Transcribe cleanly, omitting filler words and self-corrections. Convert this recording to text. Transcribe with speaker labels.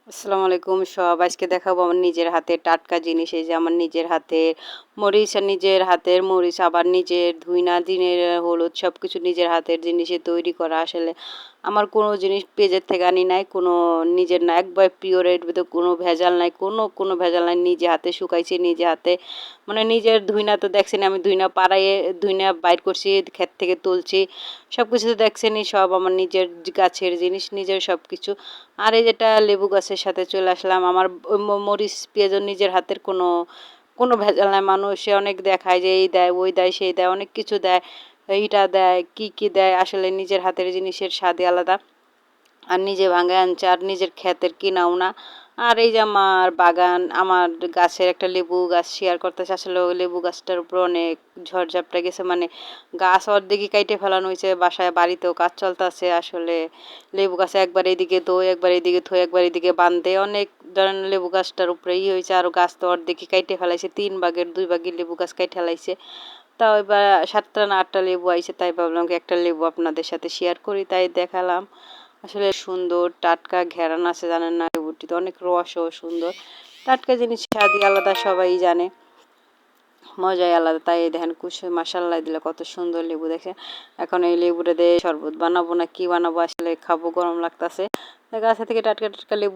Speaker 1: আসসালামু আলাইকুম সব আজকে দেখাবো আমার নিজের হাতের টাটকা জিনিস। এই যে আমার নিজের হাতের মরিচ আর নিজের হাতের মরিচ, আবার নিজের ধুইনা দিনের হলুদ, সব কিছু নিজের হাতের জিনিসে তৈরি করা। আসলে আমার কোনো জিনিস পেজের থেকে আনি নাই, কোনো নিজের না, একবার পিওর, এর ভিতরে কোনো ভেজাল নাই, কোনো ভেজাল নাই। নিজে হাতে শুকাইছি, নিজে হাতে মানে নিজের ধুইনা তো দেখছেন, আমি ধুইনা পাড়াইয়ে ধুইনা বাইর করছি, ক্ষেত থেকে তুলছি, সব কিছু তো দেখছেনই। সব আমার নিজের গাছের জিনিস, নিজের সব কিছু। আর এই যেটা লেবু গাছের সাথে চলে আসলাম, আমার ওই মরিচ পেঁয়াজও নিজের হাতের, কোনো কোনো ভেজাল নাই। মানুষে অনেক দেখায় যে এই দেয়, ওই দেয়, সেই দেয়, অনেক কিছু দেয়, এইটা দেয়, কি কি দেয়। আসলে নিজের হাতের জিনিসের স্বাদই আলাদা। আর নিজে ভাঙে আনছে, আর নিজের ক্ষেতের কিনাও না। আর এই যে আমার বাগান, আমার গাছের একটা লেবু গাছ শেয়ার করতেছে। আসলে ওই লেবু গাছটার উপর অনেক ঝড়ঝাপটা গেছে, মানে গাছ অর্ধেকই কাইটে ফেলানো হয়েছে, বাসায় বাড়িতেও কাজ চলতেছে। আসলে লেবু গাছে একবার এইদিকে দই, একবার এইদিকে থই, একবার এইদিকে বান্ধে, অনেক ধরনের লেবু গাছটার উপরে হয়েছে। আর গাছ তো অর্ধেকই কাইটে ফেলাইছে, 3 ভাগের 2 ভাগই লেবু গাছ কাইটে ফেলাইছে। তাও এবার 7টা না 8টা লেবু আইছে, তাই ভাবলাম কি একটা লেবু আপনাদের সাথে শেয়ার করি, তাই দেখালাম। আসলে সুন্দর টাটকা ঘ্রাণ আছে, জানেন না, লেবুটিতে অনেক রসও সুন্দর। টাটকা জিনিস স্বাদই আলাদা, সবাই জানে, মজাই আলাদা। তাই এই দেখেন কুসে মাসাল্লাহ দিলে কত সুন্দর লেবু, দেখে। এখন এই লেবুটা দিয়ে শরবত বানাবো না কি বানাবো, আসলে খাবো, গরম লাগতেছে। গাছ থেকে টাটকা টাটকা লেবু